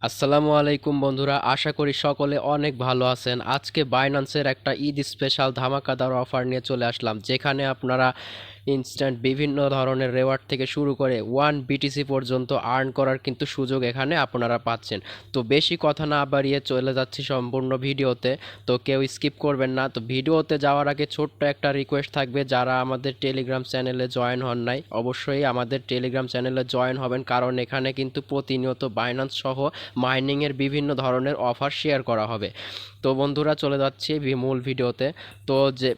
আসসালামু আলাইকুম বন্ধুরা, আশা করি সকলে অনেক ভালো আছেন। আজকে বাইন্যান্সের একটা ঈদ স্পেশাল ধামাকাদার অফার নিয়ে চলে আসলাম, যেখানে আপনারা ইনস্ট্যান্ট বিভিন্ন ধরনের রেওয়ার্ড থেকে শুরু করে 1 BTC পর্যন্ত আর্ন করার কিন্তু সুযোগ এখানে আপনারা পাচ্ছেন। তো বেশি কথা না বাড়িয়ে চলে যাচ্ছি সম্পূর্ণ ভিডিওতে। তো কেউ স্কিপ করবেন না। তো ভিডিওতে যাওয়ার আগে ছোট্ট একটা রিকোয়েস্ট থাকবে, যারা আমাদের টেলিগ্রাম চ্যানেলে জয়েন হন নাই অবশ্যই আমাদের টেলিগ্রাম চ্যানেলে জয়েন হবেন, কারণ এখানে কিন্তু প্রতিনিয়ত বাইন্যান্স সহ মাইনিংয়ের বিভিন্ন ধরনের অফার শেয়ার করা হবে। তো বন্ধুরা চলে যাচ্ছি মূল ভিডিওতে। তো যে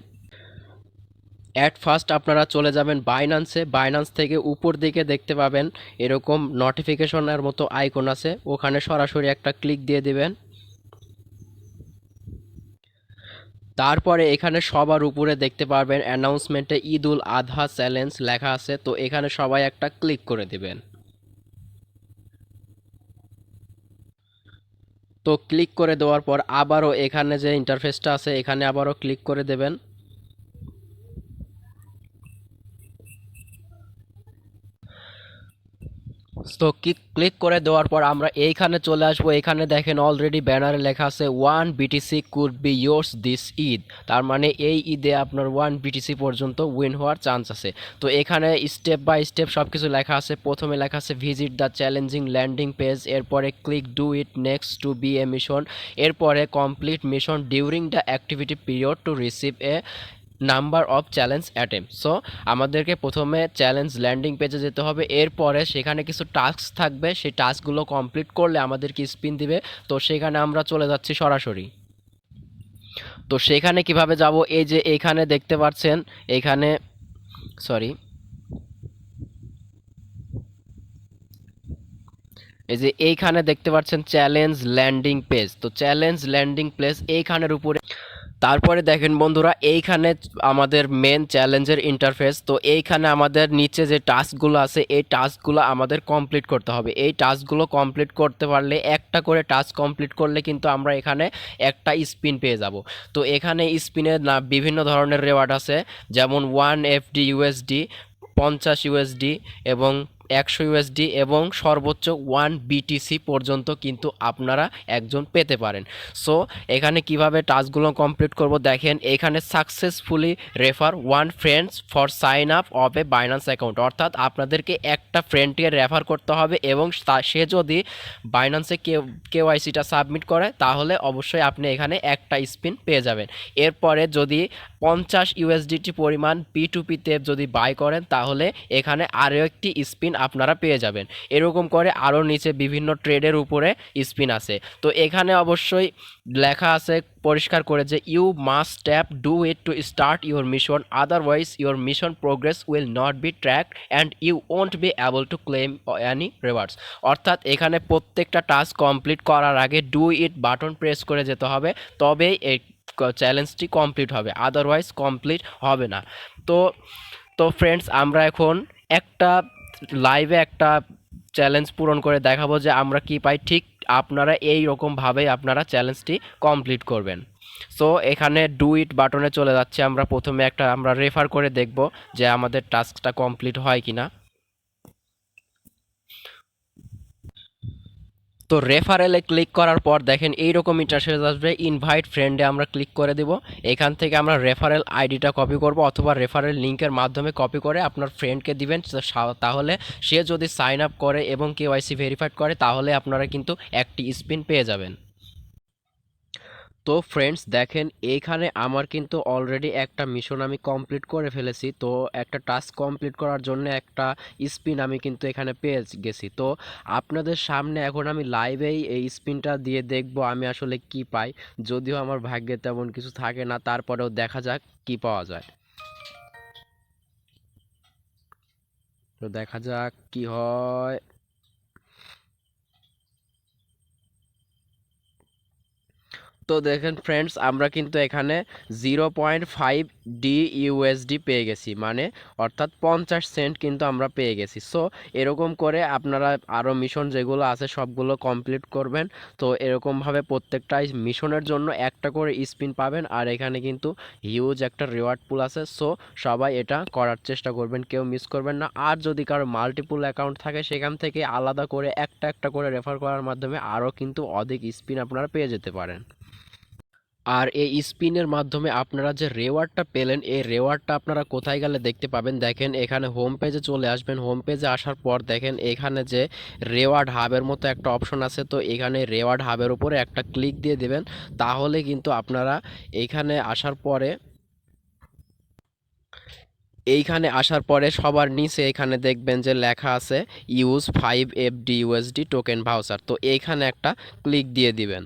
অ্যাট ফার্স্ট আপনারা চলে যাবেন বাইন্যান্সে। বাইন্যান্স থেকে উপর দিকে দেখতে পাবেন এরকম নোটিফিকেশনের মতো আইকন আছে, ওখানে সরাসরি একটা ক্লিক দিয়ে দিবেন। তারপরে এখানে সবার উপরে দেখতে পারবেন অ্যানাউন্সমেন্টে ঈদ উল আধা চ্যালেঞ্জ লেখা আছে, তো এখানে সবাই একটা ক্লিক করে দিবেন। তো ক্লিক করে দেওয়ার পর আবারও এখানে যে ইন্টারফেসটা আছে এখানে আবারও ক্লিক করে দেবেন। তো ক্লিক করে দেওয়ার পর আমরা এইখানে চলে আসবো। এখানে দেখেন অলরেডি ব্যানারে লেখা আছে 1 BTC could be yours this Eid. তার মানে এই ঈদে আপনার 1 BTC পর্যন্ত উইন হওয়ার চান্স আছে। তো এখানে স্টেপ বাই স্টেপ সব কিছু লেখা আছে। প্রথমে লেখা আছে visit the challenging landing page, এরপরে click do it next to be a mission, এরপরে complete mission during the activity period to receive a number of challenge attempt. So আমাদেরকে প্রথমে চ্যালেঞ্জ ল্যান্ডিং পেজে যেতে হবে, এরপরে সেখানে কিছু টাস্ক থাকবে, সেই টাস্কগুলো কমপ্লিট করলে আমাদেরকে স্পিন দিবে। তো সেখানে আমরা চলে যাচ্ছি সরাসরি। তো সেখানে কিভাবে যাব, এই যে এইখানে দেখতে পাচ্ছেন, এইখানে সরি এই যে এইখানে দেখতে পাচ্ছেন চ্যালেঞ্জ ল্যান্ডিং পেজ। তো চ্যালেঞ্জ ল্যান্ডিং পেজ এইখানের উপরে। তারপরে দেখেন বন্ধুরা, এইখানে আমাদের মেন চ্যালেঞ্জের ইন্টারফেস। তো এইখানে আমাদের নিচে যে টাস্কগুলো আছে এই টাস্কগুলো আমাদের কমপ্লিট করতে হবে। এই টাস্কগুলো কমপ্লিট করতে পারলে, একটা করে টাস্ক কমপ্লিট করলে কিন্তু আমরা এখানে একটা স্পিন পেয়ে যাব। তো এখানে স্পিনে না বিভিন্ন ধরনের রেওয়ার্ড আছে, যেমন 1 FD USD, 50 USD এবং 100 USD এবং সর্বোচ্চ 1 BTC পর্যন্ত কিন্তু আপনারা একজন পেতে পারেন। সো এখানে কিভাবে টাস্কগুলো কমপ্লিট করব দেখেন, এখানে successfully refer 1 friends for sign up of a Binance account, অর্থাৎ আপনাদেরকে একটা ফ্রেন্ডকে রেফার করতে হবে এবং সে যদি বাইন্যান্সে কেওয়াইসিটা সাবমিট করে তাহলে অবশ্যই আপনি এখানে একটা স্পিন পেয়ে যাবেন। এরপরে যদি 50 USDT পরিমাণ P2P-তে যদি বাই করেন তাহলে এখানে আরও একটি স্পিন আপনারা পেয়ে যাবেন। এরকম করে আরও নিচে বিভিন্ন ট্রেডের উপরে স্পিন আছে। তো এখানে অবশ্যই লেখা আছে পরিষ্কার করে যে you must tap do it to start your mission, otherwise your mission progress will not be tracked and you won't be able to claim any rewards. অর্থাৎ এখানে প্রত্যেকটা টাস্ক কমপ্লিট করার আগে ডু ইট বাটন প্রেস করে যেতে হবে, তবেই এই চ্যালেঞ্জটি কমপ্লিট হবে, আদারওয়াইজ কমপ্লিট হবে না। তো তো ফ্রেন্ডস, আমরা এখন একটা লাইভে একটা চ্যালেঞ্জ পূরণ করে দেখাবো যে আমরা কি পাই। ঠিক আপনারা এই রকমভাবেই আপনারা চ্যালেঞ্জটি কমপ্লিট করবেন। সো এখানে ডু ইট বাটনে চলে যাচ্ছে। আমরা প্রথমে আমরা রেফার করে দেখব যে আমাদের টাস্কটা কমপ্লিট হয় কিনা। তো রেফারেলে ক্লিক করার পর দেখেন এইরকম ইন্টারফেস আসবে, ইনভাইট ফ্রেন্ডে আমরা ক্লিক করে দেব। এখান থেকে আমরা রেফারেল আইডিটা কপি করব, অথবা রেফারেল লিঙ্কের মাধ্যমে কপি করে আপনার ফ্রেন্ডকে দিবেন। তাহলে সে যদি সাইন আপ করে এবং কেওয়াইসি ভেরিফাইড করে তাহলে আপনারা কিন্তু একটি স্পিন পেয়ে যাবেন। তো ফ্রেন্ডস দেখেন, এইখানে আমার কিন্তু অলরেডি একটা মিশন আমি কমপ্লিট করে ফেলেছি। তো একটা টাস্ক কমপ্লিট করার জন্য একটা স্পিন আমি কিন্তু এখানে পেয়ে গেছি। তো আপনাদের সামনে এখন আমি লাইভেই এই স্পিনটা দিয়ে দেখব আমি আসলে কি পাই। যদিও আমার ভাগ্যে তেমন কিছু থাকে না, তারপরেও দেখা যাক কি পাওয়া যায়। তো দেখা যাক কি হয়। তো দেখেন ফ্রেন্ডস, আমরা কিন্তু এখানে 0.5 ডি ইউএসডি পেয়ে গেছি, মানে অর্থাৎ 50 সেন্ট কিন্তু আমরা পেয়ে গেছি। সো এরকম করে আপনারা আরও মিশন যেগুলো আছে সবগুলো কমপ্লিট করবেন। তো এরকমভাবে প্রত্যেকটা মিশনের জন্য একটা করে স্পিন পাবেন, আর এখানে কিন্তু হিউজ একটা রিওয়ার্ড পুল আছে। সো সবাই এটা করার চেষ্টা করবেন, কেউ মিস করবেন না। আর যদি কারো মাল্টিপুল অ্যাকাউন্ট থাকে সেখান থেকে আলাদা করে একটা একটা করে রেফার করার মাধ্যমে আরও কিন্তু অধিক স্পিন আপনারা পেয়ে যেতে পারেন। আর এই স্পিনের মাধ্যমে আপনারা যে রেওয়ার্ডটা পেলেন, এই রেওয়ার্ডটা আপনারা কোথায় গেলে দেখতে পাবেন, দেখেন এখানে হোম পেজে চলে আসবেন। হোম পেজে আসার পর দেখেন এখানে যে রেওয়ার্ড হাবের মতো একটা অপশন আছে, তো এখানে রেওয়ার্ড হাবের উপরে একটা ক্লিক দিয়ে দিবেন। তাহলে কিন্তু আপনারা এইখানে আসার পরে সবার নিচে এখানে দেখবেন যে লেখা আছে use 5 FD USD token voucher. তো এইখানে একটা ক্লিক দিয়ে দিবেন।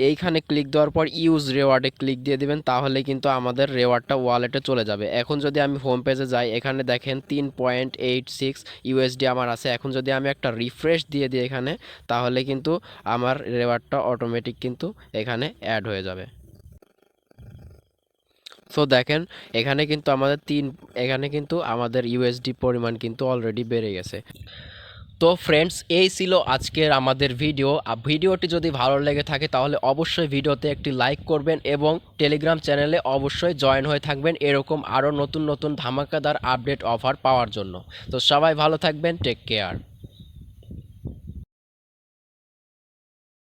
এইখানে ক্লিক দেওয়ার পর ইউজ রেওয়ার্ডে ক্লিক দিয়ে দিবেন, তাহলে কিন্তু আমাদের রেওয়ার্ডটা ওয়ালেটে চলে যাবে। এখন যদি আমি হোম পেজে যাই, এখানে দেখেন 3.86 ইউএসডি আমার আছে। এখন যদি আমি একটা রিফ্রেশ দিয়ে দিই এখানে, তাহলে কিন্তু আমার রেওয়ার্ডটা অটোমেটিক কিন্তু এখানে অ্যাড হয়ে যাবে। সো দেখেন এখানে কিন্তু আমাদের ইউএসডি পরিমাণ কিন্তু অলরেডি বেড়ে গেছে। তো ফ্রেন্ডস, এই ছিল আজকের আমাদের ভিডিওটি যদি ভালো লেগে থাকে তাহলে অবশ্যই ভিডিওতে একটি লাইক করবেন এবং টেলিগ্রাম চ্যানেলে অবশ্যই জয়েন হয়ে থাকবেন এরকম আরও নতুন নতুন ধামাকাদার আপডেট অফার পাওয়ার জন্য। তো সবাই ভালো থাকবেন, টেক কেয়ার।